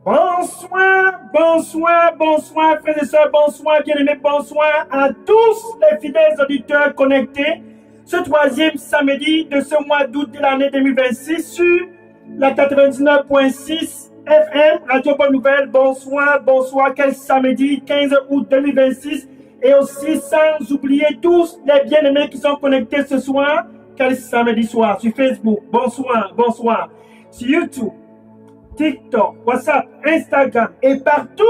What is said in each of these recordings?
Bonsoir, bonsoir, bonsoir, frères et sœurs, bonsoir, bien-aimés, bonsoir à tous les fidèles auditeurs connectés ce troisième samedi de ce mois d'août de l'année 2026 sur la 99.6 FM, Radio Bonne Nouvelle. Bonsoir, bonsoir, quel samedi 15 août 2026 et aussi sans oublier tous les bien-aimés qui sont connectés ce soir, quel samedi soir sur Facebook. Bonsoir, bonsoir, sur YouTube, TikTok, WhatsApp, Instagram et partout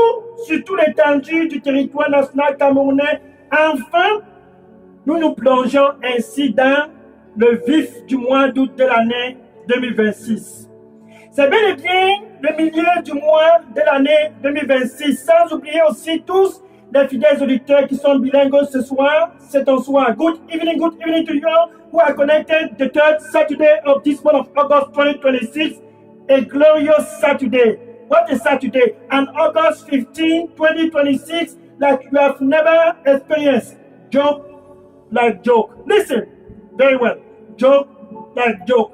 sur tout l'étendue du territoire national camerounais. Enfin, nous nous plongeons ainsi dans le vif du mois d'août de l'année 2026. C'est bel et bien le milieu du mois de l'année 2026, sans oublier aussi tous les fidèles auditeurs qui sont bilingues ce soir. C'est un soir. Good evening to you who are connected the third Saturday of this month of August 2026. A glorious Saturday. What a Saturday. On August 15, 2026, like you have never experienced. Joke like joke. Listen very well. Joke like joke.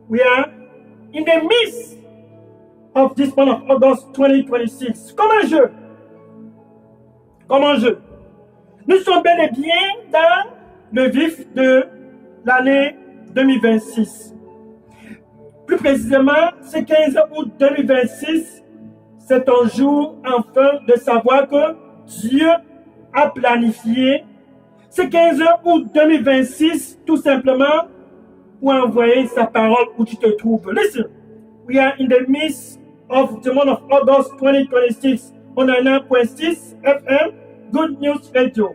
We are in the midst of this month of August 2026. Comme un jeu. Comme un jeu. Nous sommes bel et bien dans le vif de l'année 2026. Plus précisément, ce 15 août 2026, c'est un jour enfin de savoir que Dieu a planifié ce 15 août 2026 tout simplement pour envoyer sa parole où tu te trouves. Listen, we are in the midst of the month of August 2026 on 9.6 FM, Good News Radio.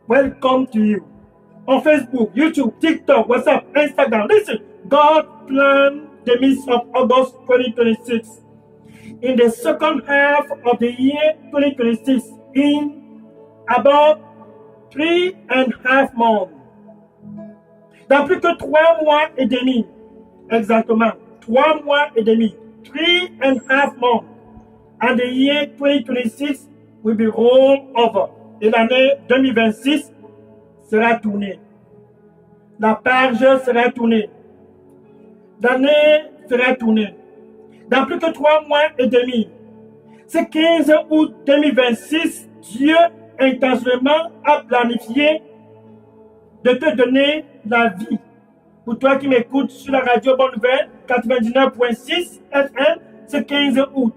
Welcome to you. On Facebook, YouTube, TikTok, WhatsApp, Instagram. Listen, God planned the midst of August 2026. In the second half of the year 2026, in about 3.5 months. Dans plus que 3 mois et demi, exactement, 3 mois et demi, 3.5 months, and the year 2026 will be rolled over. Et l'année 2026 sera tournée. La page sera tournée. L'année sera tournée. Dans plus que 3 mois et demi, ce 15 août 2026, Dieu intentionnellement a planifié de te donner la vie. Pour toi qui m'écoutes sur la radio Bonne Nouvelle, 99.6 FM, ce 15 août.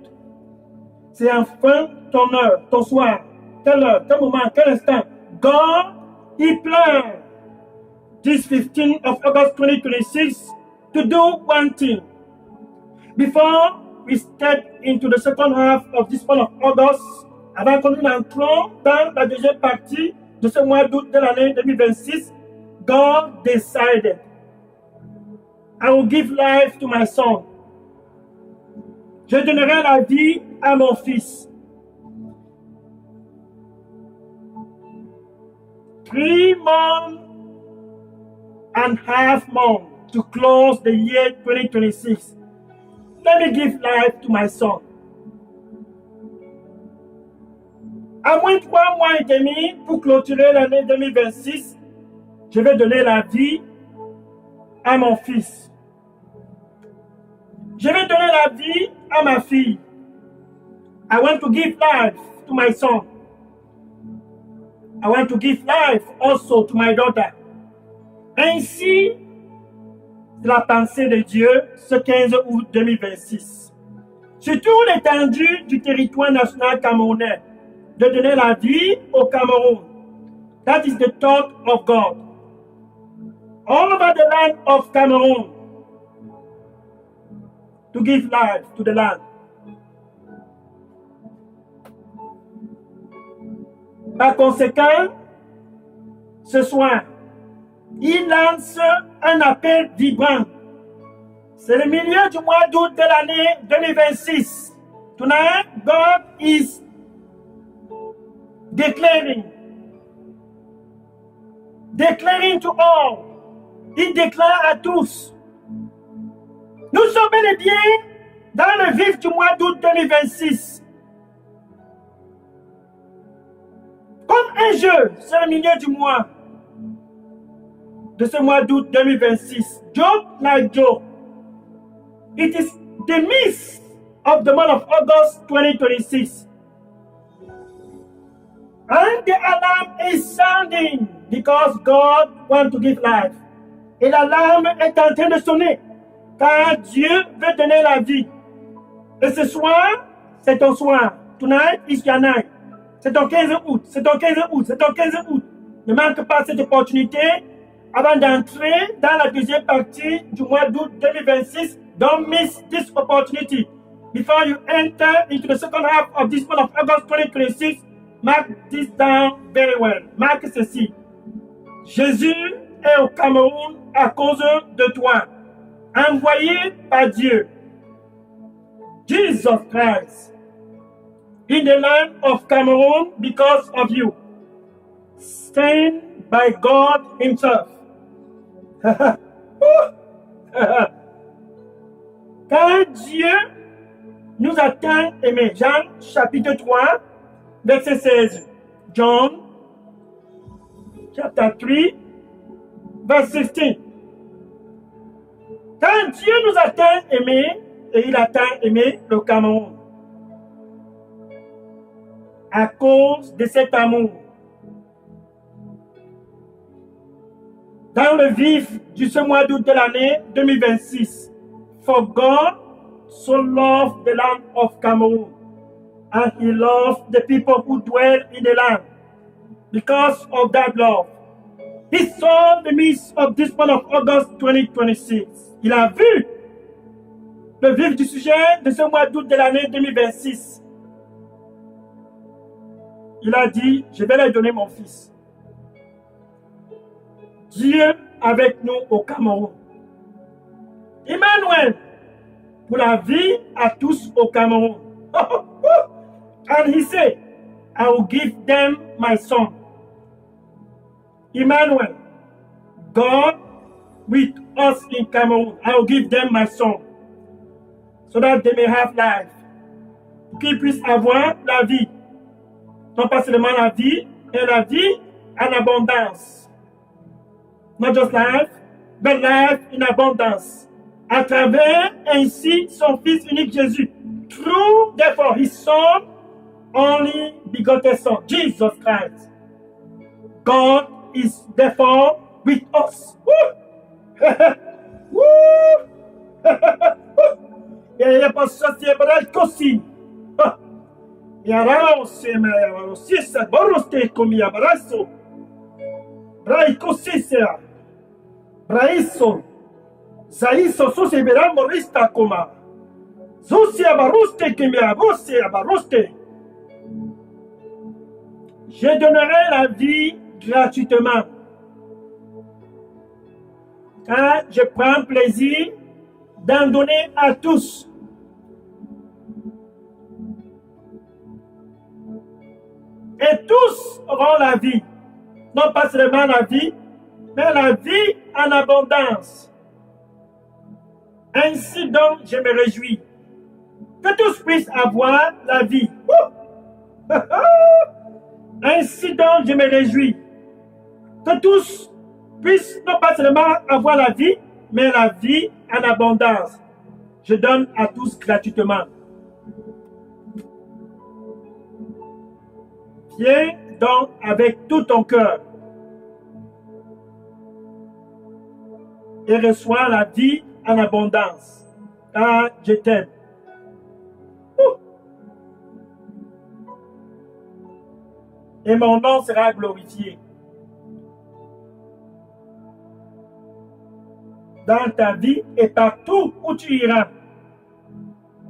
C'est enfin ton heure, ton soir, quelle heure, quel moment, quel instant. God, He planned this 15th of August 2026 to do one thing. Before we step into the second half of this month of August, avant que nous entrons dans la deuxième partie de ce mois d'août de l'année 2026, God decided, I will give life to my son. Je donnerai la vie à mon fils. 3.5 months to close the year 2026. Let me give life to my son. À moins de 3 mois et demi pour clôturer l'année 2026, je vais donner la vie à mon fils. Je vais donner la vie à ma fille. I want to give life to my son. I want to give life also to my daughter. Ainsi, c'est la pensée de Dieu ce 15 août 2026. Sur toute l'étendue du territoire national camerounais, de donner la vie au Cameroun. That is the thought of God. All over the land of Cameroon, to give life to the land. Par conséquent, ce soir, il lance un appel vibrant. C'est le milieu du mois d'août de l'année 2026. Tonight, God is declaring to all. Il déclare à tous. Nous sommes bel et bien dans le vif du mois d'août 2026. Comme un jeu, c'est le milieu du mois de ce mois d'août 2026. Joke like joke. It is the midst of the month of August 2026. And the alarm is sounding because God wants to give life. Et l'alarme est en train de sonner car Dieu veut donner la vie. Et ce soir, c'est ton soir. Tonight is your night. C'est ton 15 août, c'est ton 15 août, c'est ton 15 août. Ne manque pas cette opportunité avant d'entrer dans la deuxième partie du mois d'août 2026. Don't miss this opportunity. Before you enter into the second half of this month of August 2026, mark this down very well. Marque ceci. Jésus est au Cameroun à cause de toi, envoyé par Dieu. Jesus Christ in the land of Cameroon because of you. Sent by God himself. Car Dieu nous a tant aimés. Jean chapitre 3, verset 16. John chapter 3, verse 16. Quand Dieu nous a tant aimés, et il a tant aimé le Cameroun, à cause de cet amour, dans le vif de ce mois d'août de l'année 2026, for God so loved the land of Cameroon, and he loved the people who dwell in the land. Because of that love, he saw the midst of this month of August 2026. Il a vu le vif du sujet de ce mois d'août de l'année 2026. Il a dit, je vais leur donner mon fils. Dieu avec nous au Cameroun. Emmanuel, pour la vie à tous au Cameroun. And he said, I will give them my son. Emmanuel, God with us in Cameroun. I will give them my son. So that they may have life. Pour qu'ils puissent avoir la vie. Non pas seulement la vie, mais la vie en abondance. Not just life, but life in abundance. À travers ainsi son Fils unique Jésus. Through, therefore, his Son, only begotten Son, Jesus Christ. God is therefore with us. Woo! Woo! E a passata per così. E arao se me si sa boroste come abrazo. Brai così sia. Braiso. Zaiso so se verrà morista coma. Zosia baroste que me abose abaroste. Je donnerai la vie gratuitement. Car je prends plaisir d'en donner à tous. Et tous auront la vie. Non pas seulement la vie, mais la vie en abondance. Ainsi donc, je me réjouis. Que tous puissent avoir la vie. Ainsi donc, je me réjouis. Que tous puissent non pas seulement avoir la vie, mais la vie en abondance. Je donne à tous gratuitement. Viens donc avec tout ton cœur et reçois la vie en abondance, car je t'aime. Et mon nom sera glorifié. Dans ta vie et partout où tu iras.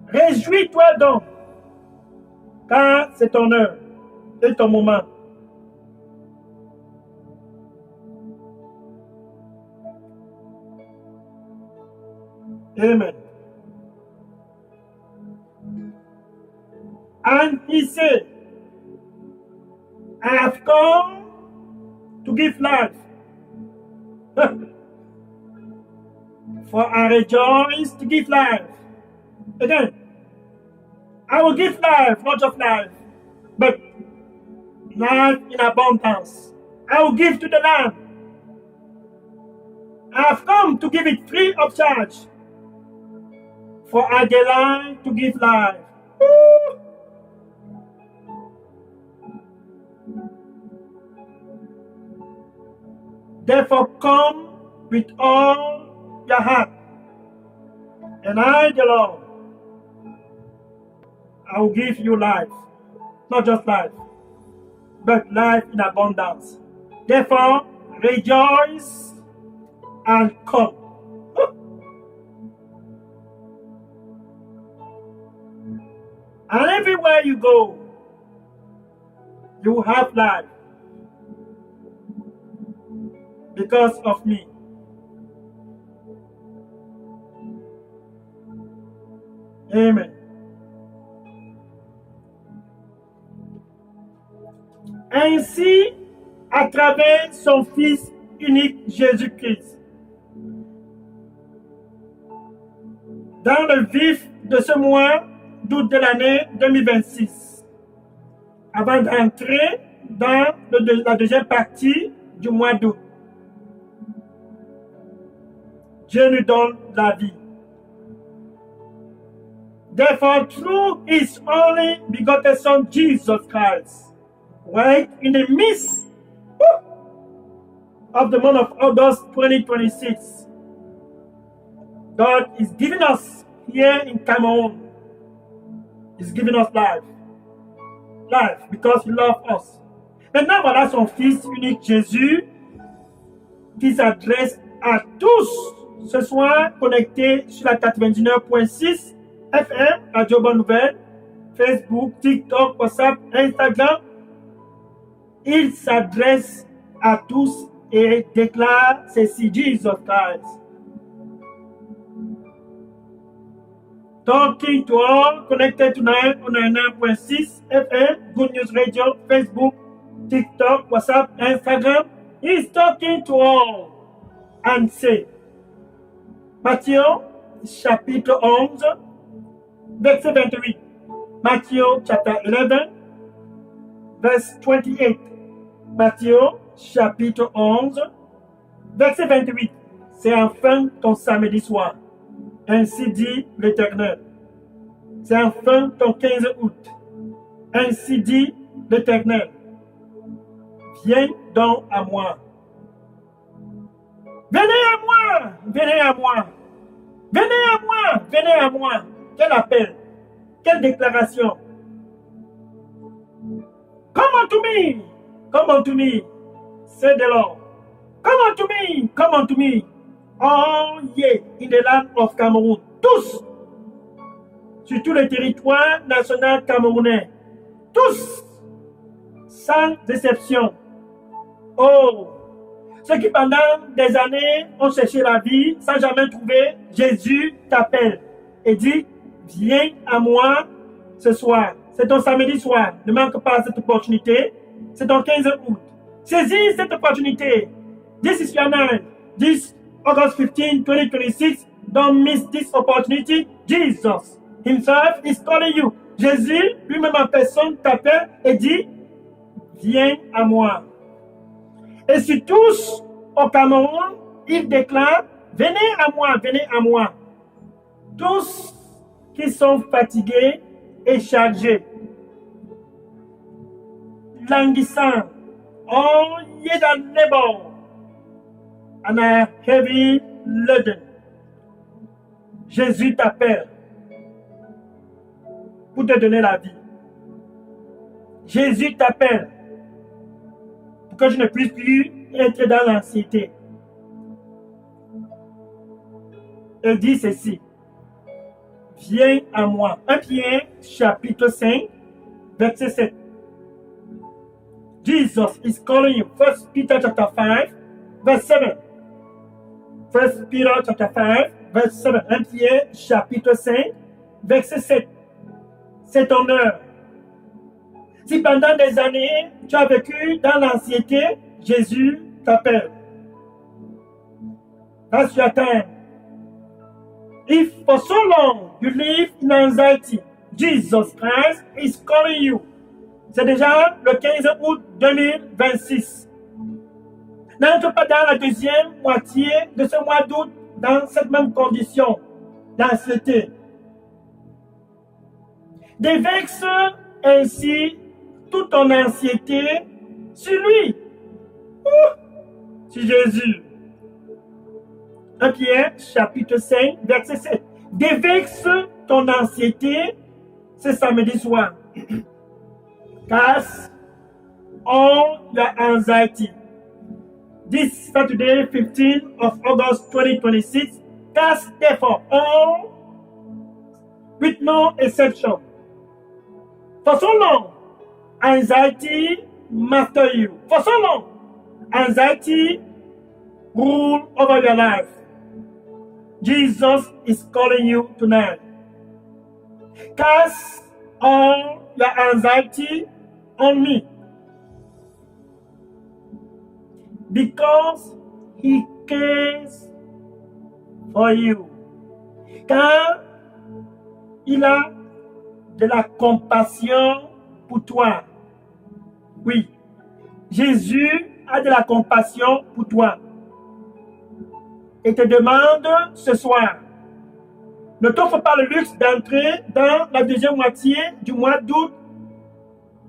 Réjouis-toi donc, car c'est ton heure et ton moment. Amen. And he said, I have come to give life. For I rejoice to give life. Again, I will give life, not just life, but life in abundance. I will give to the land. I have come to give it free of charge. For I delight to give life. Woo! Therefore come with all your heart. And I, the Lord, I will give you life. Not just life, but life in abundance. Therefore, rejoice and come. And everywhere you go, you will have life because of me. Amen. Ainsi, à travers son Fils unique Jésus-Christ, dans le vif de ce mois d'août de l'année 2026, avant d'entrer dans la deuxième partie du mois d'août, Dieu nous donne la vie. Therefore, through his only begotten Son, Jesus Christ, right in the midst of the month of August 2026, God is giving us here in Cameroon, He's giving us life. Life, because He loves us. Maintenant, voilà son Fils unique Jésus qui s'adresse à tous ce soir connectés sur la 99.6 FM, Radio Bonne Nouvelle, Facebook, TikTok, WhatsApp, Instagram. Il s'adresse à tous et déclare ceci, Jesus Christ. Talking to all connected tonight on 99.6 FM, Good News Radio, Facebook, TikTok, WhatsApp, Instagram. He's talking to all and say, Matthieu chapitre 11, verset 28. Matthew chapter 11, verse 28. Matthieu chapitre 11, verset 28. C'est enfin ton samedi soir. Ainsi dit l'Éternel. C'est enfin ton 15 août. Ainsi dit l'Éternel. Viens donc à moi. Venez à moi, venez à moi. Venez à moi, venez à moi. Quel appel, quelle déclaration. Come unto me, come unto me, said the Lord. Come unto me, come unto me. All ye in the land of Cameroon. Tous, sur tout le territoire national camerounais. Tous, sans exception. Oh, ceux qui pendant des années ont cherché la vie sans jamais trouver, Jésus t'appelle et dit, viens à moi ce soir. C'est ton samedi soir. Ne manque pas cette opportunité. C'est ton 15 août. Saisis cette opportunité. This is your night. This August 15, 2026. Don't miss this opportunity. Jesus himself is calling you. Jésus lui-même en personne t'appelle et dit, viens à moi. Et si tous au Cameroun, il déclare, venez à moi, venez à moi. Tous qui sont fatigués et chargés, languissants, all ye that labor and are heavy laden. Jésus t'appelle pour te donner la vie. Jésus t'appelle pour que je ne puisse plus être dans l'anxiété. Il dit ceci. Viens à moi. 1 Pierre chapitre 5, verset 7. Jesus is calling you. 1 Peter chapter 5, verse 7. 1 Peter chapter 5, verse 7. 1 Pierre chapitre 5, verset 7. C'est ton heure. Si pendant des années, tu as vécu dans l'anxiété, Jésus t'appelle. That's your time. If for so long you live in anxiety, Jesus Christ is calling you. C'est déjà le 15 août 2026. N'entre pas dans la deuxième moitié de ce mois d'août dans cette même condition d'anxiété. Déverse ainsi toute ton anxiété sur lui, sur Jésus. 1 Pierre, chapitre 5, verset 7. Déverse ton anxiété ce samedi soir. Cast all your anxiety. This Saturday, 15th of August 2026, cast therefore all with no exception. For so long, anxiety master you. For so long, anxiety rule over your life. Jesus is calling you tonight. Cast all your anxiety on me. Because he cares for you. Car il a de la compassion pour toi. Oui, Jésus a de la compassion pour toi. Et te demande ce soir, ne t'offre pas le luxe d'entrer dans la deuxième moitié du mois d'août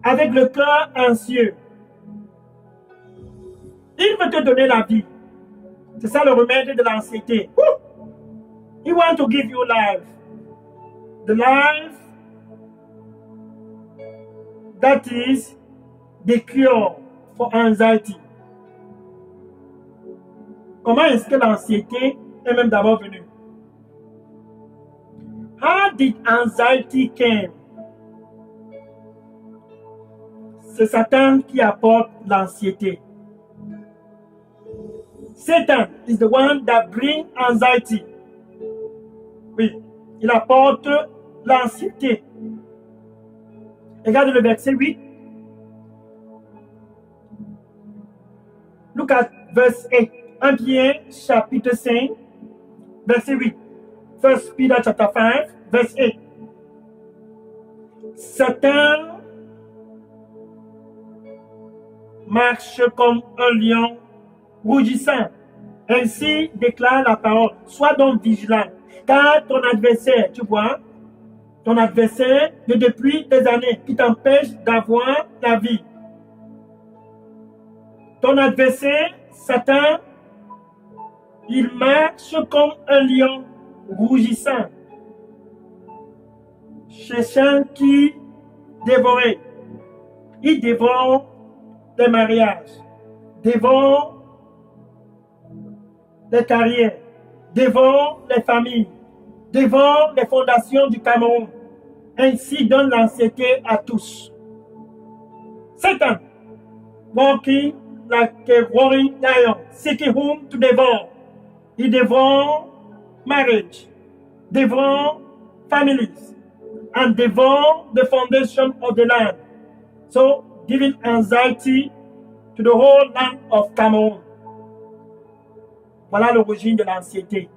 avec le cœur anxieux. Il veut te donner la vie. C'est ça le remède de l'anxiété. He wants to give you life. The life that is the cure for anxiety. Comment est-ce que l'anxiété est même d'abord venue? How did anxiety came? C'est Satan qui apporte l'anxiété. Satan is the one that brings anxiety. Oui, il apporte l'anxiété. Regarde le verset 8. Look at verse 8. 1 Pierre chapitre 5, verset 8. 1 Peter chapter 5, verse 8. Satan marche comme un lion rougissant. Ainsi déclare la parole. Sois donc vigilant, car ton adversaire, tu vois, ton adversaire de depuis des années qui t'empêche d'avoir la vie. Ton adversaire, Satan, il marche comme un lion rougissant, cherchant qui dévorer. Il dévore les mariages, dévore les carrières, dévore les familles, dévore les fondations du Cameroun. Ainsi donne l'anxiété à tous. Satan, walking like a roaring lion, seeking whom to devour. He devour marriage, devour families, and devour the foundation of the land. So, giving anxiety to the whole land of Cameroon. Voilà l'origine de l'anxiété.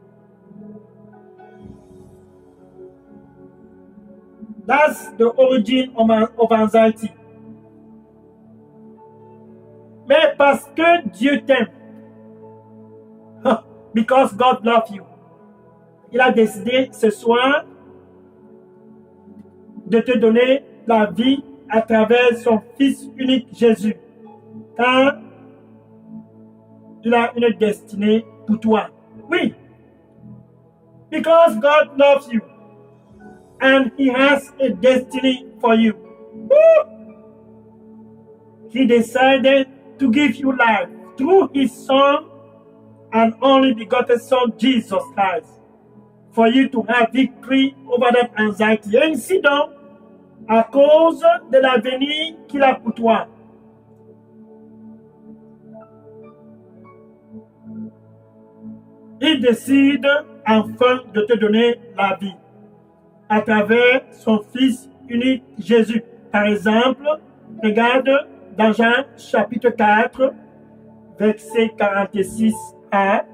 That's the origin of anxiety. Mais parce que Dieu t'aime, because God loves you, il a décidé ce soir de te donner la vie à travers son Fils unique Jésus. Car il a une destinée pour toi. Oui. Because God loves you. And he has a destiny for you. Woo! He decided to give you life through his Son and only begotten Son, Jesus Christ, for you to have victory over that anxiety. Ainsi donc, à cause de l'avenir qu'il a pour toi. Il décide enfin de te donner la vie à travers son Fils unique Jésus. Par exemple, regarde dans Jean chapitre 4, verset 46 à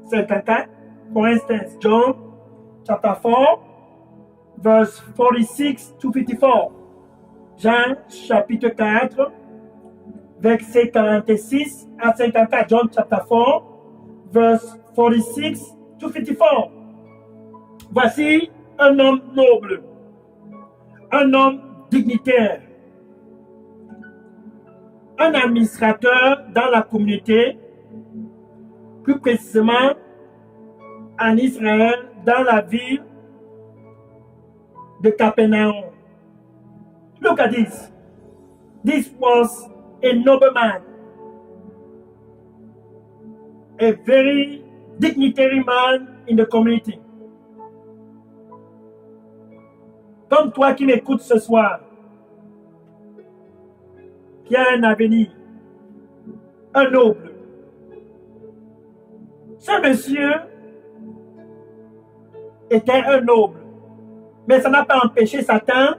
54. For instance, John chapter 4, verse 46 to 54. Jean chapitre 4, verset 46 à 54. John chapter 4, verse 46 to 54. Voici un homme noble, un homme dignitaire, un administrateur dans la communauté, plus précisément en Israël, dans la ville de Capernaum. Look at this. This was a nobleman, a very dignitary man in the community. Comme toi qui m'écoutes ce soir, qui a un avenir, un noble. Ce monsieur était un noble, mais ça n'a pas empêché Satan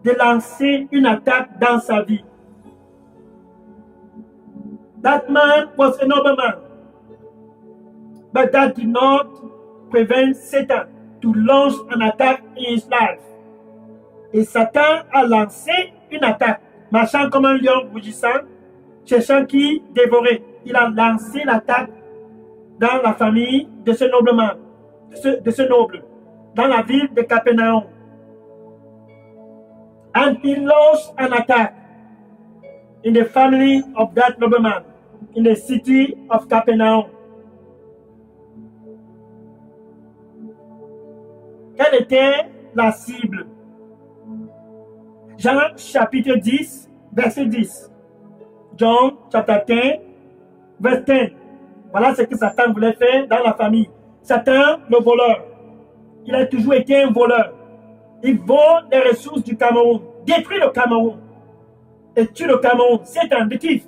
de lancer une attaque dans sa vie. That man was a nobleman, but that did not prevent Satan to launch an attack in his life. Et Satan a lancé une attaque, marchant comme un lion rougissant, cherchant qui dévorer. Il a lancé l'attaque dans la famille de ce nobleman, de ce noble, dans la ville de Capernaum. And he launched an attack in the family of that nobleman, in the city of Capernaum. Quelle était la cible? Jean chapitre 10, verset 10. John chapitre 10, verset 10. Voilà ce que Satan voulait faire dans la famille. Satan, le voleur, il a toujours été un voleur. Il vole les ressources du Cameroun, détruit le Cameroun et tue le Cameroun. Satan, the thief.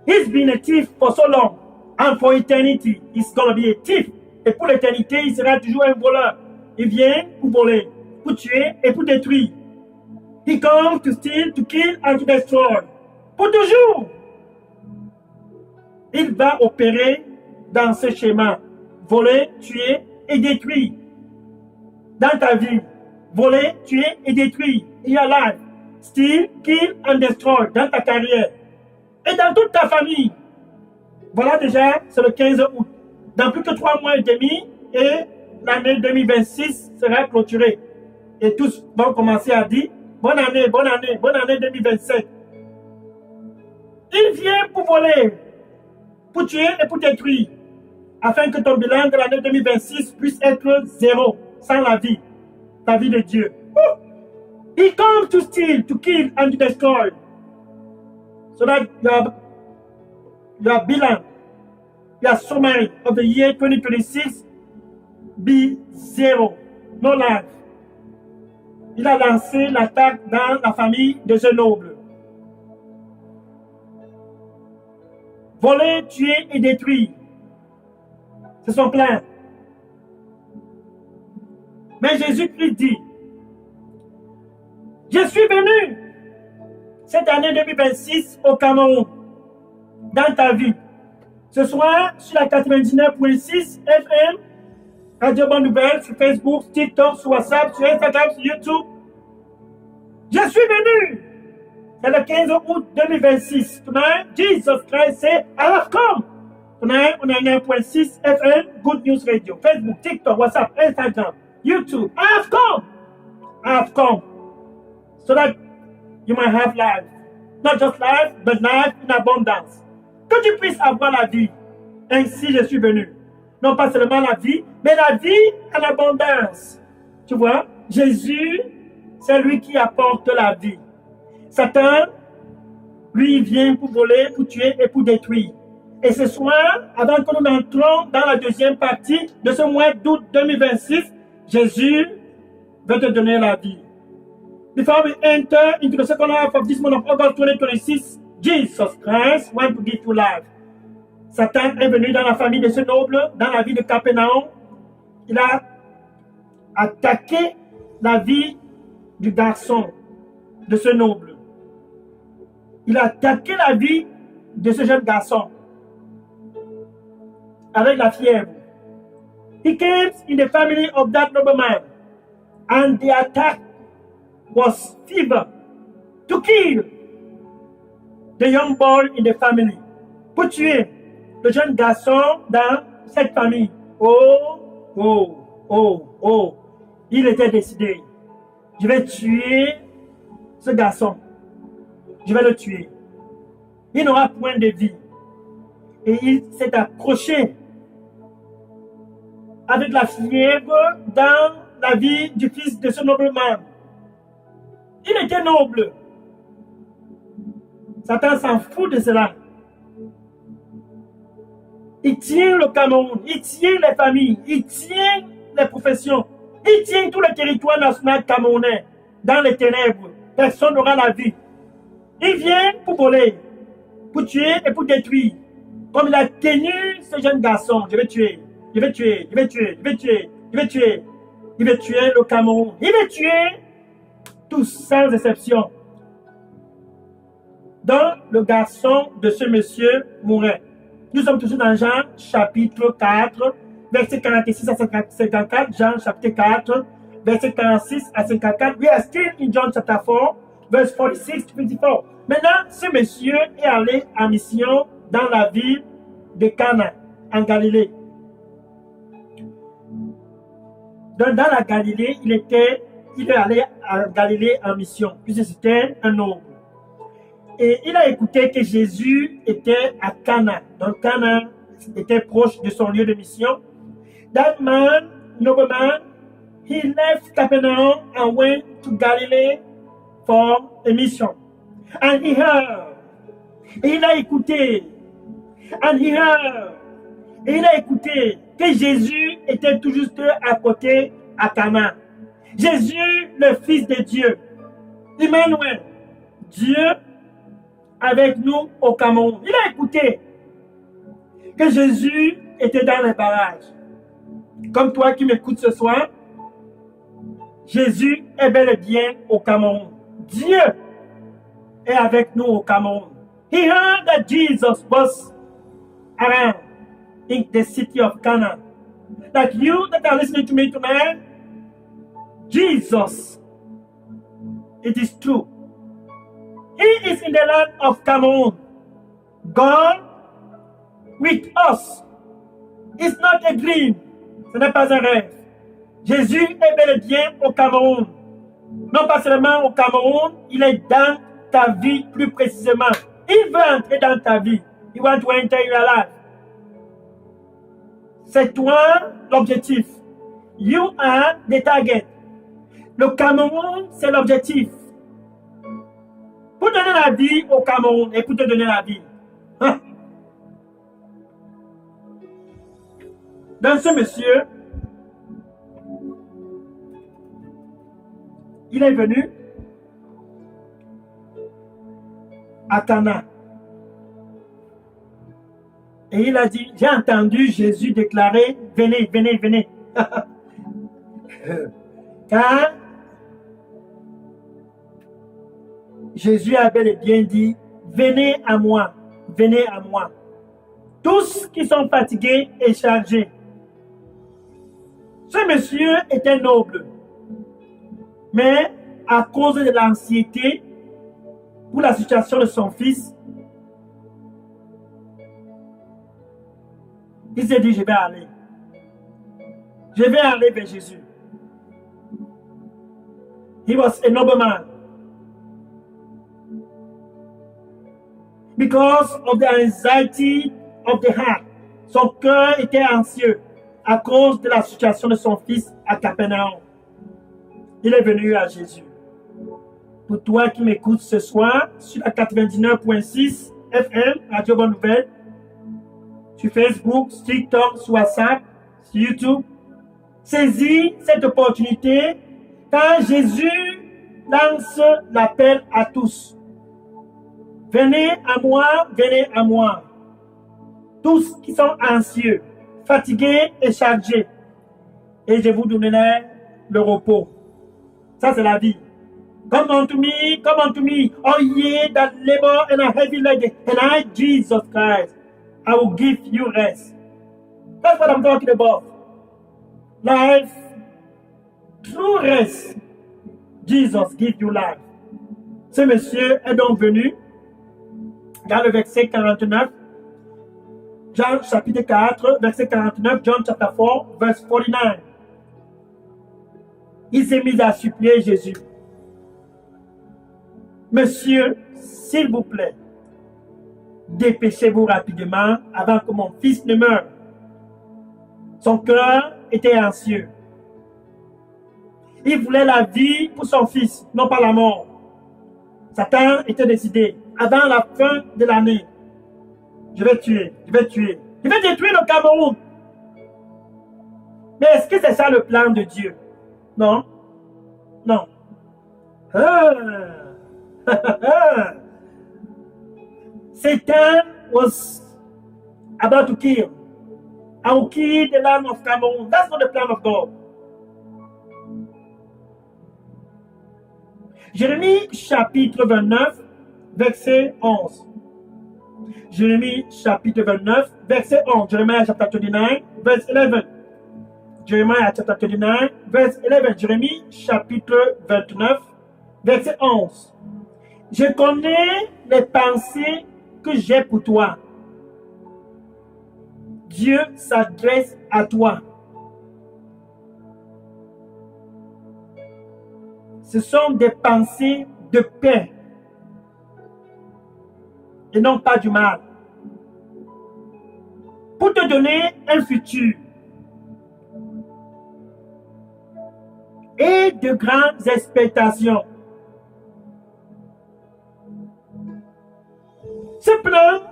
He's been a thief for so long, and for eternity, he's gonna be a thief. Et pour l'éternité, il sera toujours un voleur. Il vient pour voler, pour tuer et pour détruire. He comes to steal, to kill and to destroy. Pour toujours. Il va opérer dans ce schéma. Voler, tuer et détruire. Dans ta vie, voler, tuer et détruire. In your life. Steal, kill and destroy. Dans ta carrière. Et dans toute ta famille. Voilà déjà, c'est le 15 août. Dans plus que 3 mois et demi, et l'année 2026 sera clôturée. Et tous vont commencer à dire, bonne année, bonne année, bonne année 2027. Il vient pour voler, pour tuer et pour détruire, afin que ton bilan de l'année 2026 puisse être zéro, sans la vie de Dieu. He comes to steal, to kill and to destroy. So that your bilan, your summary of the year 2026 be zero, no life. Il a lancé l'attaque dans la famille de ce noble. Voler, tuer et détruire. C'est son plan. Mais Jésus-Christ dit, je suis venu cette année 2026 au Cameroun, dans ta vie. Ce soir, sur la 99.6 FM, Radio Bonne Nouvelle, sur Facebook, sur TikTok, sur WhatsApp, sur Instagram, sur YouTube. Je suis venu. C'est le 15 août 2026. Tonight, Jesus Christ said, I have come. Tonight, on a 9.6 FM, Good News Radio, Facebook, TikTok, WhatsApp, Instagram, YouTube. I have come. I have come. So that you might have life. Not just life, but life in abundance. Que tu puisses avoir la vie. Ainsi, je suis venu. Non pas seulement la vie, mais la vie en abondance. Tu vois, Jésus, c'est lui qui apporte la vie. Satan, lui, vient pour voler, pour tuer et pour détruire. Et ce soir, avant que nous entrons dans la deuxième partie de ce mois d'août 2026, Jésus veut te donner la vie. Before we enter into the second half of this month of August 2026, Jesus Christ wants to give you life. Satan est venu dans la famille de ce noble, dans la vie de Capernaum. Il a attaqué la vie du garçon, de ce noble. Il a attaqué la vie de ce jeune garçon avec la fièvre. He came in the family of that nobleman, and the attack was fever to kill the young boy in the family, pour tuer le jeune garçon dans cette famille. Oh, oh, oh, oh. Il était décidé. je vais tuer ce garçon. Je vais le tuer. Il n'aura point de vie. Et il s'est accroché avec la fièvre dans la vie du fils de ce nobleman. Il était noble. Satan s'en fout de cela. Il tient le Cameroun, il tient les familles, il tient les professions, il tient tout le territoire national camerounais dans les ténèbres. Personne n'aura la vie. Il vient pour voler, pour tuer et pour détruire. Comme il a tenu ce jeune garçon, je vais tuer, je vais tuer, je vais tuer, je vais tuer, je vais tuer. Il va tuer le Cameroun. Il va tuer tous sans exception. Donc, le garçon de ce monsieur mourait. Nous sommes toujours dans Jean chapitre 4, verset 46 à 54. Jean chapitre 4, verset 46 à 54. We are still in John chapter 4, verse 46 to 54. Maintenant, ce monsieur est allé en mission dans la ville de Cana, en Galilée. Donc, dans la Galilée, il est allé en Galilée en mission, puisque c'était un noble. Et il a écouté que Jésus était à Cana. Donc, Cana était proche de son lieu de mission. That man, nobleman, he left Capernaum and went to Galilee for a mission. And he heard. Et il a écouté. And he heard. Et il a écouté que Jésus était tout juste à côté à Cana. Jésus, le Fils de Dieu. Emmanuel. Dieu avec nous au Cameroun. Il a écouté que Jésus était dans les barrages. Comme toi qui m'écoutes ce soir, Jésus est bel et bien au Cameroun. Dieu est avec nous au Cameroun. He heard that Jesus was around in the city of Cana. Like you that are listening to me tonight, Jesus, it is true. He is in the land of Cameroon. God with us. It's not a dream. Ce n'est pas un rêve. Jésus est bel et bien au Cameroun. Non pas seulement au Cameroun, il est dans ta vie plus précisément. Il veut entrer dans ta vie. He wants to enter your life. C'est toi l'objectif. You are the target. Le Cameroun, c'est l'objectif. Pour donner la vie au Cameroun et pour te donner la vie. Hein? Dans ce monsieur, il est venu à Cana. Et il a dit, j'ai entendu Jésus déclarer, venez, venez, venez. Car Jésus a bel et bien dit, venez à moi, venez à moi. Tous qui sont fatigués et chargés. Ce monsieur était noble. Mais à cause de l'anxiété pour la situation de son fils, il s'est dit, je vais aller. Je vais aller vers Jésus. He was a nobleman. Because of the anxiety of the heart. Son cœur était anxieux à cause de la situation de son fils à Capernaum. Il est venu à Jésus. Pour toi qui m'écoutes ce soir sur la 99.6 FM, Radio Bonne Nouvelle, sur Facebook, sur TikTok, sur WhatsApp, sur YouTube, saisis cette opportunité quand Jésus lance l'appel à tous. Venez à moi, tous qui sont anxieux, fatigués et chargés, et je vous donnerai le repos. Ça, c'est la vie. Come unto me, all ye that labor and are heavy laden, and I, Jesus Christ, I will give you rest. That's what I'm talking about. Life, true rest. Jesus give you life. Ce monsieur est donc venu dans le verset 49, Jean chapitre 4, verset 49, John chapter 4, verse 49. Il s'est mis à supplier Jésus. Monsieur, s'il vous plaît, dépêchez-vous rapidement avant que mon fils ne meure. Son cœur était anxieux. Il voulait la vie pour son fils, non pas la mort. Satan était décidé, avant la fin de l'année, je vais détruire le Cameroun. Mais est-ce que c'est ça le plan de Dieu? Non. Non. Satan was about to kill. I will kill the land of Cameroon. That's not the plan of God. Jérémie chapitre 29, verset 11. Jérémie chapitre 29, verset 11. Jeremiah chapter 29, verse 11. Jeremiah chapter 29, verse 11. Jérémie chapitre 29, verset 11. Je connais les pensées que j'ai pour toi. Dieu s'adresse à toi. Ce sont des pensées de paix et non pas du mal. Pour te donner un futur et de grandes expectations. Ce plan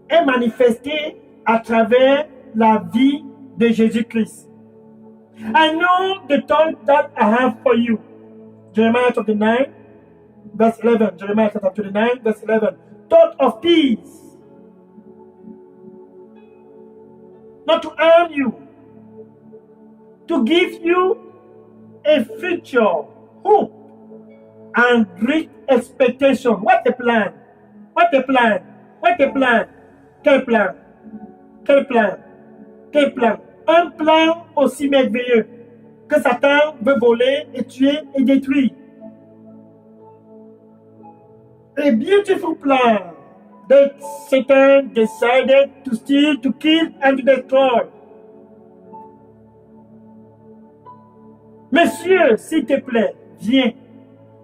est manifesté à travers la vie de Jésus-Christ. I know the thought that I have for you. Jeremiah 29, verse 11. Jeremiah 29, verse 11. Thought of peace. Not to harm you. To give you a future, hope, and great expectation. What a plan. What a plan. What a plan. Quel plan. Quel plan. Quel plan. Un plan aussi merveilleux que Satan veut voler et tuer et détruire. A beautiful plan that Satan decided to steal, to kill, and to destroy. Monsieur, s'il te plaît, viens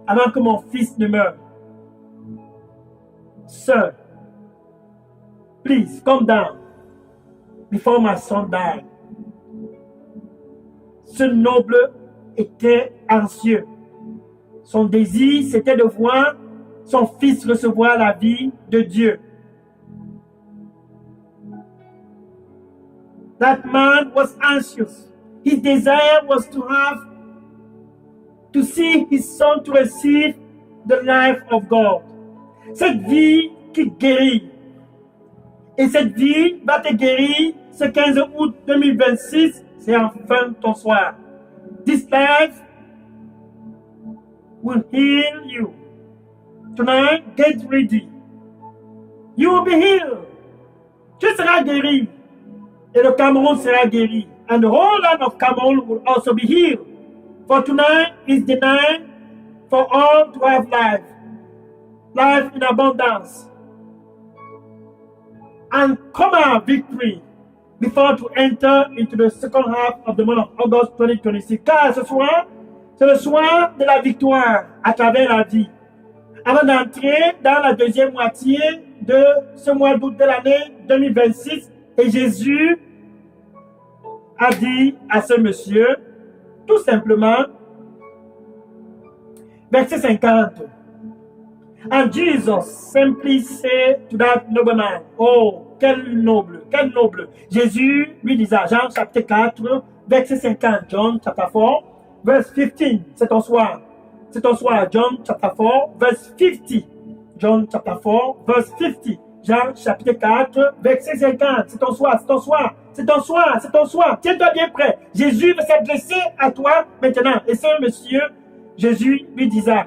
avant que mon fils ne meure. Sir, please come down before my son died. Ce noble était anxieux. Son désir, c'était de voir son fils recevoir la vie de Dieu. That man was anxious. His desire was to see his son to receive the life of God. Cette vie qui guérit. Et cette vie va te guérir ce 15 août 2026. C'est enfin ton soir. This life will heal you. Tonight, get ready. You will be healed. Tu seras guéri. Et le Cameroun sera guéri. And the whole land of Cameroon will also be healed. For tonight is the night for all to have life. Life in abundance. And come out victory before to enter into the second half of the month of August 2026. Car ce soir, c'est le soir de la victoire à travers la vie. Avant d'entrer dans la deuxième moitié de ce mois d'août de l'année 2026, et Jésus a dit à ce monsieur, tout simplement, verset 50, and Jesus simply said to that nobleman, oh, quel noble, quel noble. Jésus lui disait, Jean chapitre 4, verset 50, John chapter 4, verse 15, c'est ton soir. C'est ton soir, John chapter 4, verse 50. John chapter 4, verse 50. Jean chapitre 4, verset 50. C'est ton soir, c'est ton soir, c'est ton soir, c'est ton soir. Tiens-toi bien prêt. Jésus va s'adresser à toi maintenant. Et ce monsieur, Jésus lui disait,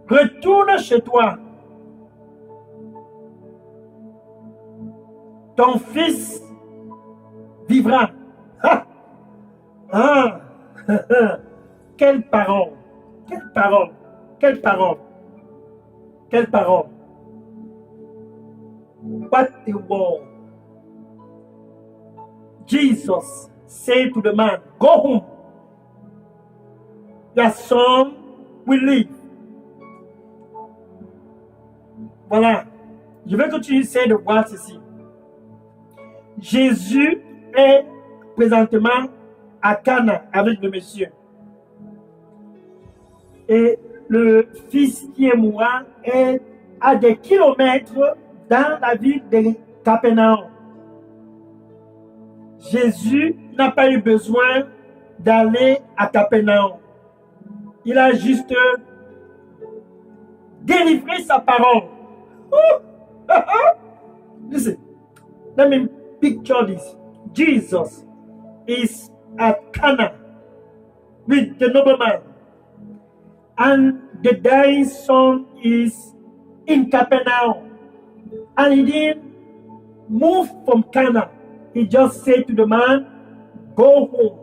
retourne chez toi. Ton fils vivra. Ah! Ah! Quelle parole! Quelle parole! Quelle parole! Quelle parole! What a word! Jesus said to the man, go home. Your son will live. Voilà. Je veux que tu essaies de voir ceci. Jésus est présentement à Cana avec le monsieur. Et le fils qui est mourant est à des kilomètres dans la ville de Capernaum. Jésus n'a pas eu besoin d'aller à Capernaum. Il a juste délivré sa parole. Listen, let me picture this. Jesus is at Cana with the nobleman, and the dying son is in Capernaum, and he didn't move from Cana. He just said to the man, "Go home,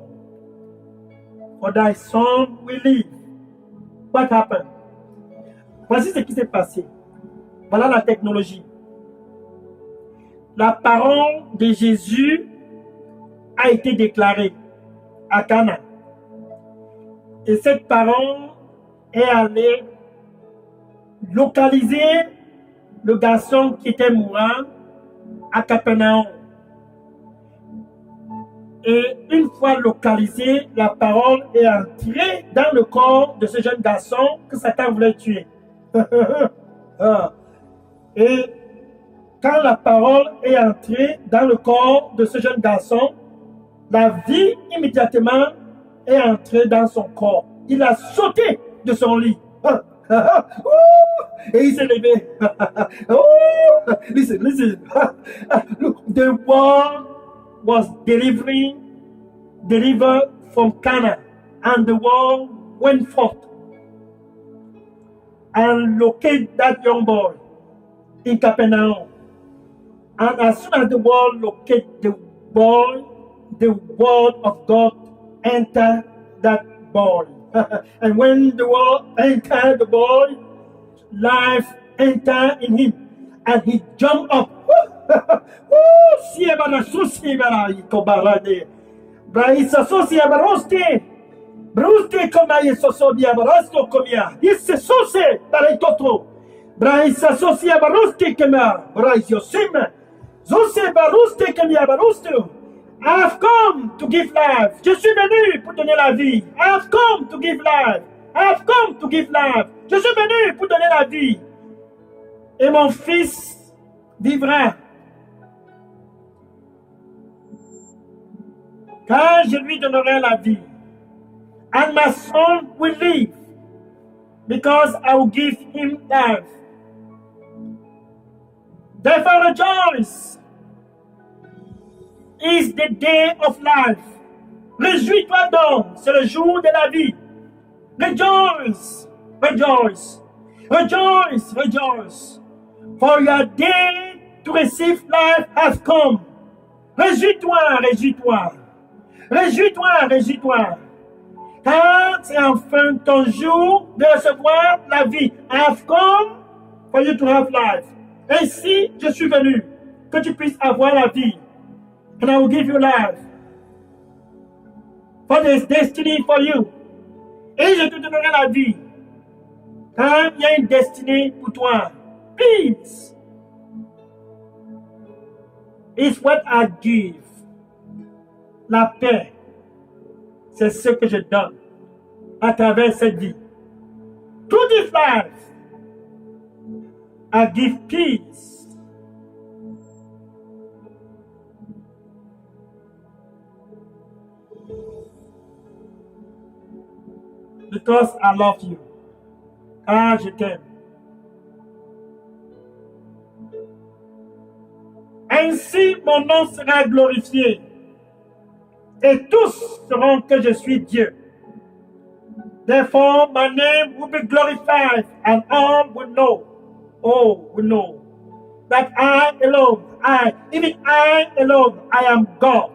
for thy son will live." What happened? Voici ce qui s'est passé. Voilà la technologie. La parole de Jésus a été déclarée à Cana. Et cette parole est allée localiser le garçon qui était mourant à Capernaum. Et une fois localisée, la parole est entrée dans le corps de ce jeune garçon que Satan voulait tuer. Et quand la parole est entrée dans le corps de ce jeune garçon, la vie immédiatement est entrée dans son corps. Il a sauté de son lit. Et il s'est levé. Listen, listen. The world was delivered from Cana, and the world went forth and located that young boy in Capernaum. And as soon as the world located the boy, the word of God entered that boy. And when the word entered the boy, life entered in him. And he jumped up. Bruste koma yesosobia barasto komia. Yesse sose baritotro. Braisa sosia baruste kema. Braisio sim. Zose baruste kemia barusto. I have come to give life. Je suis venu pour donner la vie. I have come to give life. I have come to give life. Je suis venu pour donner la vie. Et mon fils vivra. Car je lui donnerai la vie. And my son will live, because I will give him life. Therefore rejoice. Is the day of life. Réjouis-toi donc, c'est le jour de la vie. Rejoice, rejoice, rejoice, rejoice. For your day to receive life has come. Réjouis-toi, réjouis-toi. Réjouis-toi, réjouis-toi. Car c'est enfin ton jour de recevoir la vie. I have come for you to have life. Ainsi, je suis venu, que tu puisses avoir la vie. And I will give you life. For there is destiny for you. Et je te donnerai la vie. Car il y a une destinée pour toi. Peace is what I give. La paix, c'est ce que je donne à travers cette vie. To this life, I give peace. Because I love you. Ah, je t'aime. Ainsi, mon nom sera glorifié. Et tous sauront que je suis Dieu. Therefore, my name will be glorified, and all will know, that I alone, even I alone, I am God.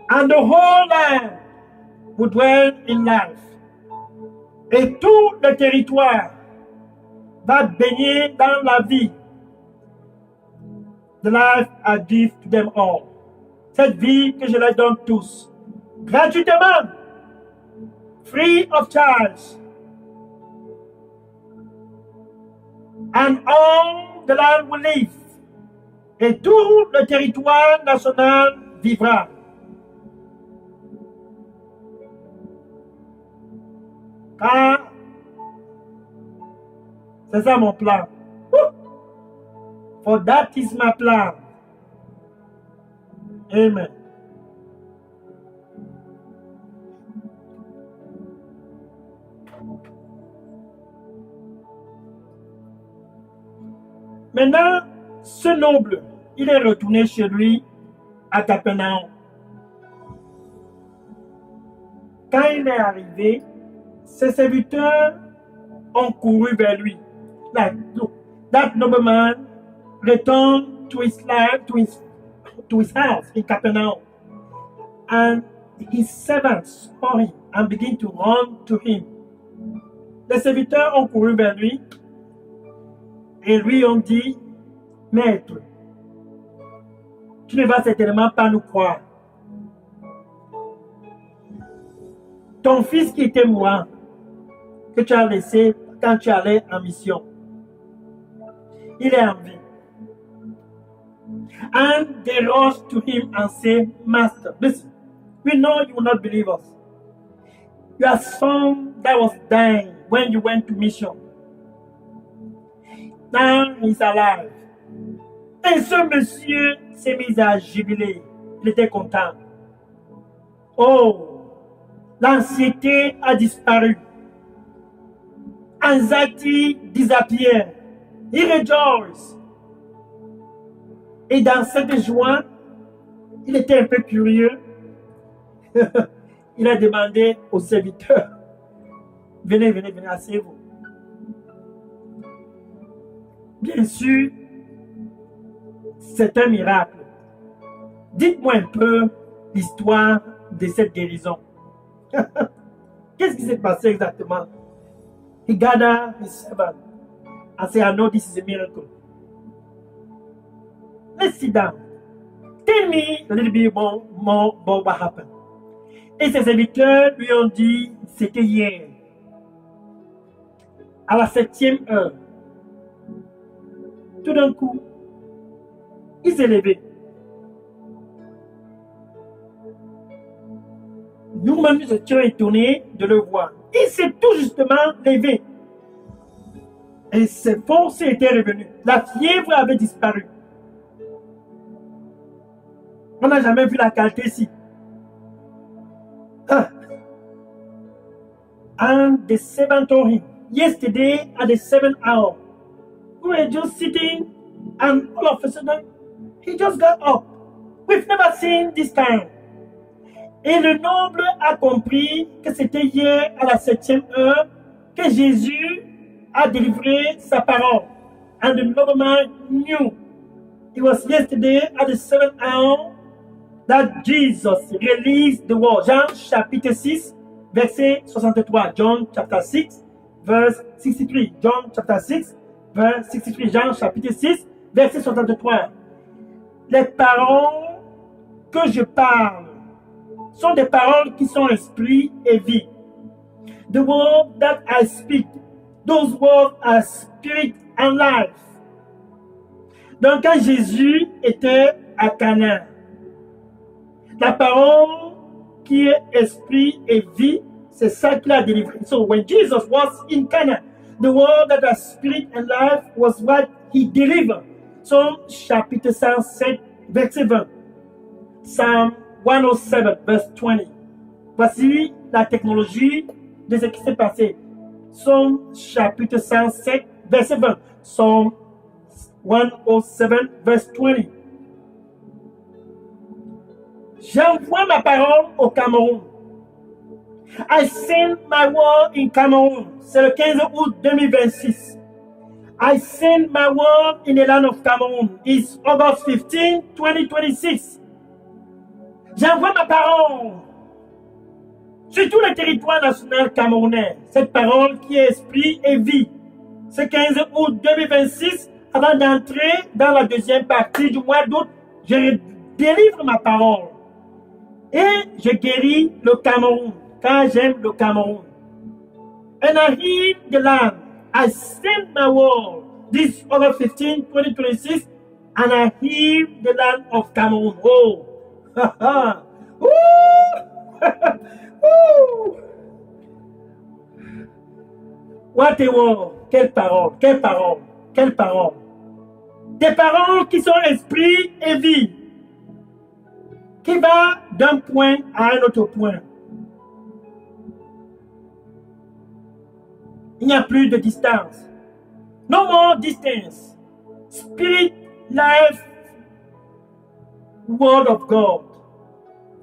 And the whole land will dwell in life. Et tout le territoire va baigner dans la vie. The life I give to them all. Cette vie que je leur donne tous. Gratuitement. free of charge. And all the land will live. Et tout le territoire national vivra. Car c'est ça mon plan. For that is my plan. Amen. Maintenant, ce noble, il est retourné chez lui à Capernaum. Quand il est arrivé, ses serviteurs ont couru vers lui. Like, look, that nobleman returned to his life, to his house in Capernaum. And his servants saw him and began to run to him. Les serviteurs ont couru vers lui et lui ont dit, Maître, tu ne vas certainement pas nous croire. Ton fils qui était mourant, que tu as laissé quand tu allais en mission, il est en vie. And they rushed to him and said, Master, listen, we know you will not believe us. Your son that was dying when you went to mission, now he's alive. Et ce monsieur s'est mis à jubiler. Il était content. Oh, l'anxiété a disparu. Anxiety disappeared. He rejoiced. Et dans cette joie, il était un peu curieux. Il a demandé aux serviteurs, venez, asseyez-vous. Bien sûr, c'est un miracle. Dites-moi un peu l'histoire de cette guérison. Qu'est-ce qui s'est passé exactement? He gathered his servant and said, I know this is a miracle. Let's sit down. Tell me a little bit more about what happened. Et ses serviteurs lui ont dit, c'était hier, à la 7e heure. Tout d'un coup, il s'est levé. Nous-mêmes, nous étions étonnés de le voir. Il s'est tout justement levé. Et ses forces étaient revenues. La fièvre avait disparu. On n'a jamais vu la qualité ici. And the servant told him, yesterday at the 7th hour, we were just sitting and all of a sudden, he just got up. We've never seen this time. Et le noble a compris que c'était hier à la 7e heure que Jésus a délivré sa parole. And the nobleman knew it was yesterday at the 7th hour that Jesus released the word. Jean chapitre 6, verset 63. John chapter 6, verse 63. John chapter 6, verse 63. Jean chapitre 6, verset 63. Les paroles que je parle sont des paroles qui sont esprit et vie. The word that I speak, those words are spirit and life. Donc quand Jésus était à Cana, la parole qui est esprit et vie, c'est ça qu'il a délivré. So when Jesus was in Cana, the word that has spirit and life was what he delivered. Psalm chapitre 107, verset 20. Psalm 107, verse 20. Voici la technologie de ce qui s'est passé. Psalm chapitre 107, verset 20. Psalm 107, verse 20. J'envoie ma parole au Cameroun. I send my word in Cameroun. C'est le 15 août 2026. I send my word in the land of Cameroon. It's August 15, 2026. J'envoie ma parole sur tout le territoire national camerounais. Cette parole qui est esprit et vie. Ce 15 août 2026, avant d'entrer dans la deuxième partie du mois d'août, je délivre ma parole. Et je guéris le Cameroun. car j'aime le Cameroun. And I hear the land. I send my word this August 15, 2026, and I hear the land of Cameroon. Oh, What a word! Quelle parole, quelle parole, quelle parole! Des paroles qui sont esprit et vie, qui va d'un point à un autre point. Il n'y a plus de distance. No more distance. Spirit, life, word of God.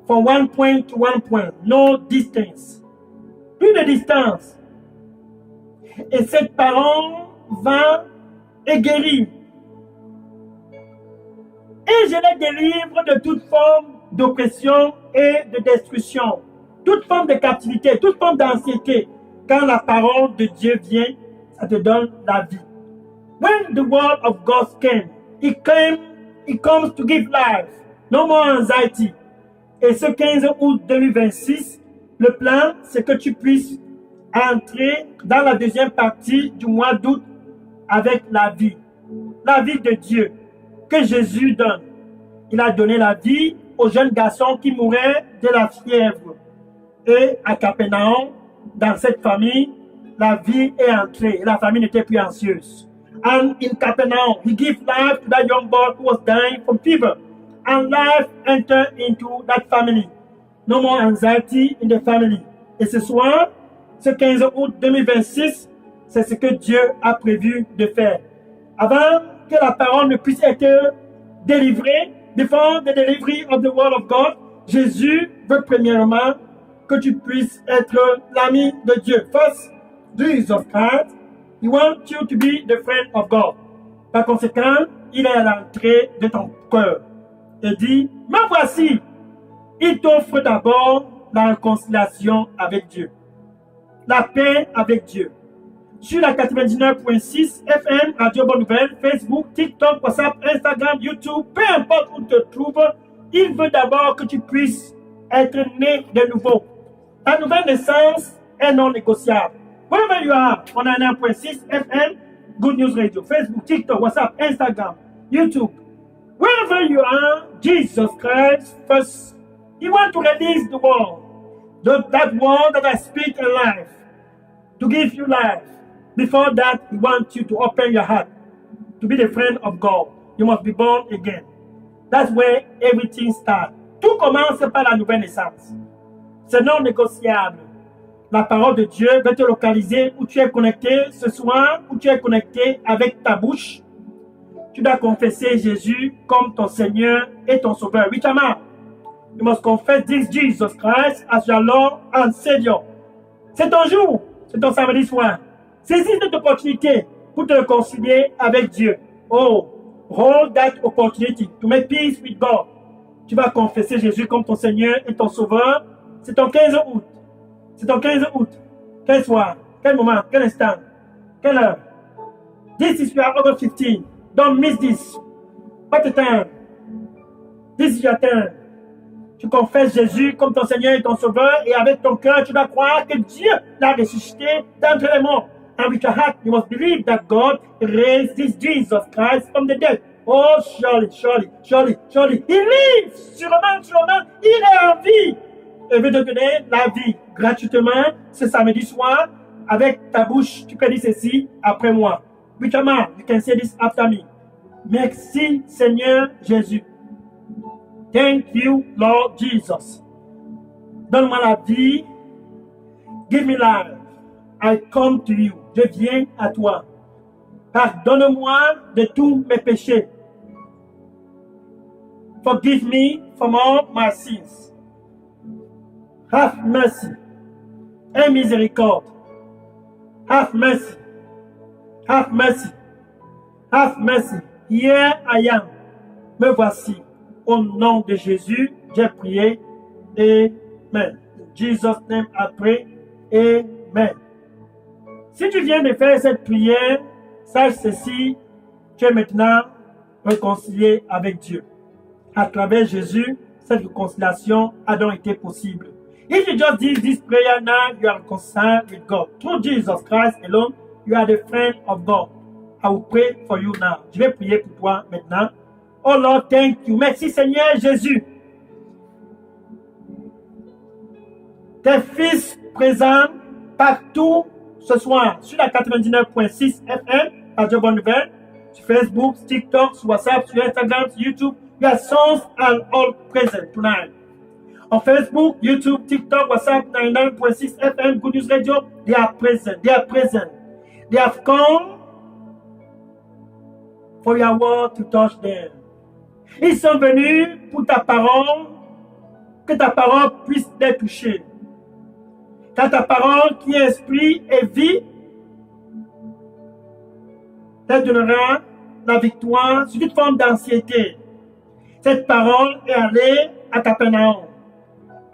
From one point to one point. No distance. Plus de distance. Et cette parole va et guérit. Et je les délivre de toute forme d'oppression et de destruction. Toute forme de captivité, toute forme d'anxiété. Quand la parole de Dieu vient, ça te donne la vie. When the word of God it comes to give life. No more anxiety. Et ce 15 août 2026, le plan, c'est que tu puisses entrer dans la deuxième partie du mois d'août avec la vie de Dieu que Jésus donne. Il a donné la vie au jeune garçon qui mourait de la fièvre. Et à Capernaum, dans cette famille, la vie est entrée et la famille n'était plus anxieuse. And in Capernaum, he gave life to that young boy who was dying from fever. And life entered into that family. No more anxiety in the family. Et ce soir, ce 15 août 2026, c'est ce que Dieu a prévu de faire. Avant que la parole ne puisse être délivrée, before the delivery of the word of God, Jésus veut premièrement que tu puisses être l'ami de Dieu. First, Jesus Christ, he wants you to be the friend of God. Par conséquent, il est à l'entrée de ton cœur et dit, me voici. Il t'offre d'abord la réconciliation avec Dieu, la paix avec Dieu. Sur la 99.6 FM, Radio Bonne Nouvelle, Facebook, TikTok, WhatsApp, Instagram, YouTube, peu importe où tu te trouves, il veut d'abord que tu puisses être né de nouveau. Ta nouvelle naissance est non négociable. Wherever you are, on a 1.6 FM, Good News Radio, Facebook, TikTok, WhatsApp, Instagram, YouTube. Wherever you are, Jesus Christ first, He wants to release the word. That word that I speak in life, to give you life. Before that, He wants you to open your heart, to be the friend of God. You must be born again. That's where everything starts. Tout commence par la nouvelle naissance. C'est non négociable. La parole de Dieu va te localiser où tu es connecté ce soir, où tu es connecté avec ta bouche. Tu dois confesser Jésus comme ton Seigneur et ton Sauveur. Richama, you must confess this Jesus Christ as your Lord and Savior. C'est ton jour, c'est ton samedi soir. Saisis cette opportunité pour te réconcilier avec Dieu. Oh, hold that opportunity to make peace with God. Tu vas confesser Jésus comme ton Seigneur et ton Sauveur. C'est ton 15 août. C'est ton 15 août. Quel soir, quel moment, quel instant, quelle heure. This is your August 15. Don't miss this. Pas de temps. This is your turn. Tu confesses Jésus comme ton Seigneur et ton Sauveur et avec ton cœur, tu dois croire que Dieu l'a ressuscité d'entre les morts. And with your heart, you must believe that God raised this Jesus Christ from the dead. Oh, surely, He lives. Sûrement, il est en vie. Et veut te donner la vie gratuitement ce samedi soir. Avec ta bouche, tu peux dire ceci après moi. With your mouth, you can say this after me. Merci, Seigneur Jésus. Thank you, Lord Jesus. Donne-moi la vie. Give me life. I come to you. Je viens à toi. Pardonne-moi de tous mes péchés. Forgive me from all my sins. Have mercy. Aie miséricorde. Have mercy. Have mercy. Have mercy. Here I am. Me voici. Au nom de Jésus, j'ai prié. Amen. In Jesus' name I pray. Amen. Si tu viens de faire cette prière, sache ceci, tu es maintenant réconcilié avec Dieu. À travers Jésus, cette réconciliation a donc été possible. If you just did this prayer now, you are reconciled with God. Through Jesus Christ alone, you are the friend of God. I will pray for you now. Je vais prier pour toi maintenant. Oh Lord, thank you. Merci Seigneur Jésus. Tes fils présents partout ce soir sur la 99.6 FM, Radio Bonne Nouvelle, sur Facebook, TikTok, sur WhatsApp, sur Instagram, sur YouTube. Your sons are all present tonight. On Facebook, YouTube, TikTok, WhatsApp, 99.6 FM, Good News Radio, they are present. They are present. They have come for your word to touch them. Ils sont venus pour ta parole, que ta parole puisse les toucher. Car ta parole qui est esprit et vie, te donnera la victoire sur toute forme d'anxiété. Cette parole est allée à Capernaum.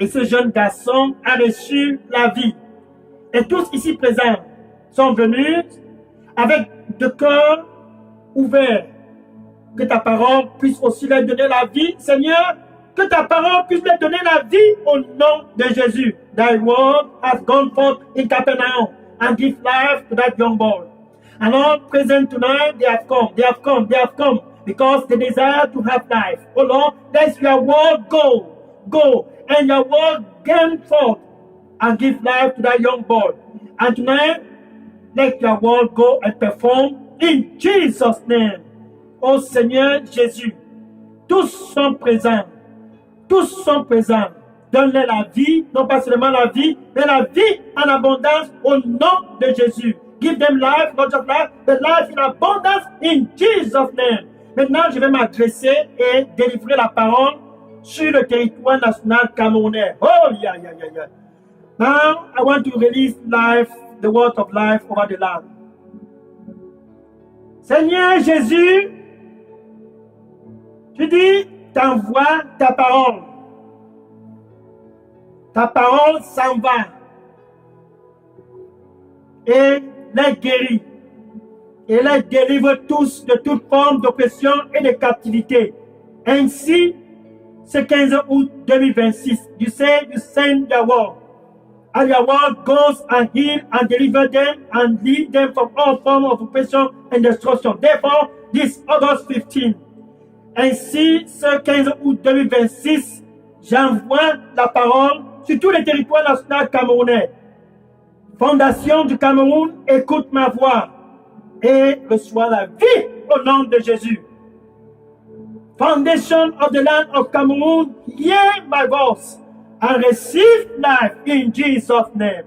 Et ce jeune garçon a reçu la vie. Et tous ici présents sont venus avec le cœur ouvert. Que ta parole puisse aussi leur donner la vie, Seigneur. Que ta parole puisse leur donner la vie au nom de Jésus. Thy word has gone forth in Capernaum and give life to that young boy. And all present tonight, they have come. They have come. They have come because they desire to have life. Oh Lord, let your word go. Go. And your word came forth and give life to that young boy. And tonight, let your word go and perform in Jesus' name. Oh Seigneur Jésus, tous sont présents. Tous sont présents. Donne-leur la vie, non pas seulement la vie, mais la vie en abondance au nom de Jésus. Give them life, not just life, but life in abundance in Jesus' name. Maintenant, je vais m'adresser et délivrer la parole sur le territoire national camerounais. Oh, yeah. Now, I want to release life, the word of life over the land. Seigneur Jésus, tu dis, t'envoies ta parole. Ta parole s'en va et les guérit et les délivre tous de toute forme d'oppression et de captivité. Ainsi, ce 15 août 2026, you say you send your word, and your word goes and heal and deliver them and lead them from all forms of oppression and destruction. Therefore, this August 15, ainsi, ce 15 août 2026, j'envoie la parole sur tous les territoires nationaux camerounais. Fondation du Cameroun, écoute ma voix et reçois la vie au nom de Jésus. Foundation of the land of Cameroon, hear my voice and receive life in Jesus' name.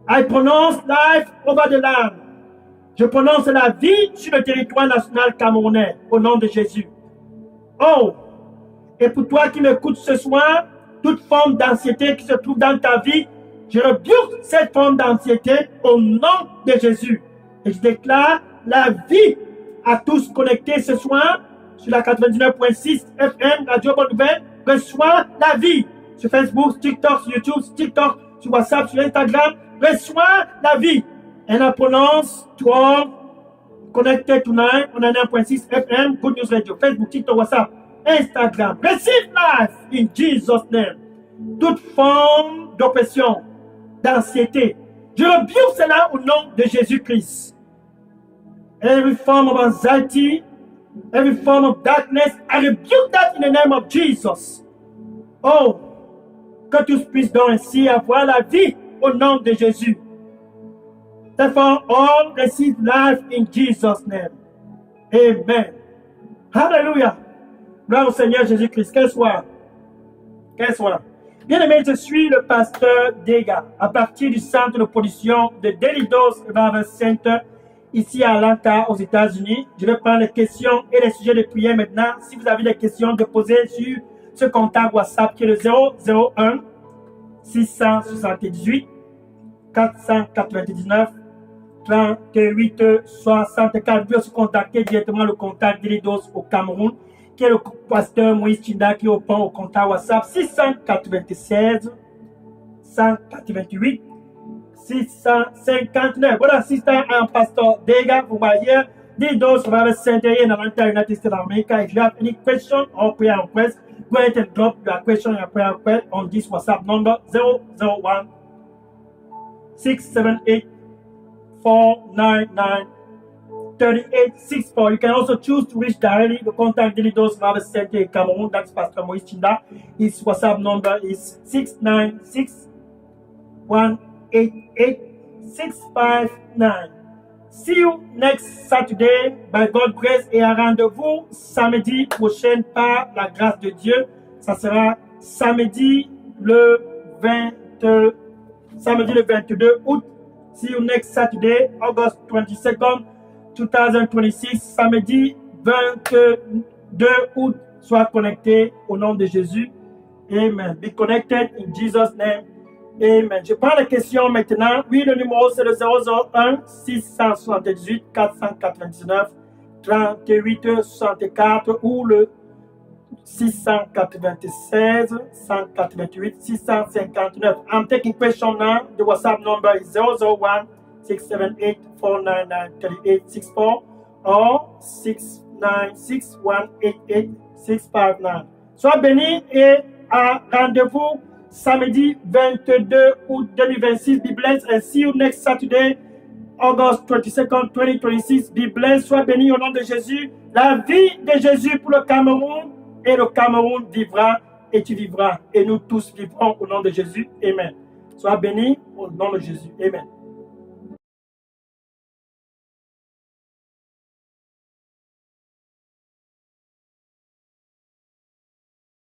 I pronounce life over the land. Je prononce la vie sur le territoire national camerounais au nom de Jésus. Oh, et pour toi qui m'écoutes ce soir, toute forme d'anxiété qui se trouve dans ta vie, je rebuke cette forme d'anxiété au nom de Jésus. Et je déclare la vie à tous connectés ce soir sur la 99.6 FM, Radio Bonne Nouvelle. Reçois la vie sur Facebook, TikTok, sur YouTube, sur WhatsApp, sur Instagram. Reçois la vie. And I pronounce to all connected tonight on 99.6 FM, Good News Radio, Facebook, TikTok, WhatsApp, Instagram. Receive life in Jesus' name. Toute forme d'oppression, d'anxiété, je rebuke cela au nom de Jésus-Christ. Every form of anxiety, every form of darkness, I rebuke that in the name of Jesus. Oh, que tous puissent donc ainsi avoir la vie au nom de Jésus. Therefore, all receive life in Jesus' name. Amen. Hallelujah. Gloire au Seigneur Jésus-Christ. Quel soir. Bien-aimé, je suis le pasteur Dega, à partir du centre de production de Delidos Revival Center, ici à Atlanta, aux États-Unis. Je vais prendre les questions et les sujets de prière maintenant. Si vous avez des questions, déposez sur ce contact WhatsApp qui est le 001 678 499 38 64. Vous pouvez aussi contacter directement le contact Delidos au Cameroun, qui est le pasteur Moïse Chinda, qui répond au contact WhatsApp 696 188 659. Voilà, si c'est un pasteur Dega, vous voyez, Delidos Revival Center in Atlanta, United States of America. If you have any question or prayer request, go ahead and drop your question and prayer request on this WhatsApp number 001 678 499 3864. You can also choose to reach directly the contact Daily Dose Harvest Center in Cameroon. That's Pastor Moïse Chinda. His WhatsApp number is 696 188 659. See you next Saturday by God's grace et un rendez-vous samedi prochain par la grâce de Dieu. Ça sera samedi le 22 août. See you next Saturday, August 22nd, 2026. Samedi 22 août. Sois connecté au nom de Jésus. Amen. Be connected in Jesus' name. Amen. Je prends la question maintenant. Oui, le numéro c'est le 001 678 499 38 64 ou le 696 188 659. I'm taking question now. The WhatsApp number is 001 678 499 3864 or 696 188 659. Sois béni et à rendez-vous samedi 22 août 2026. Be blessed and see you next Saturday, August 22nd, 2026. Be blessed. Sois béni au nom de Jésus. La vie de Jésus pour le Cameroun, et le Cameroun vivra et tu vivras. Et nous tous vivrons au nom de Jésus. Amen. Sois béni au nom de Jésus. Amen.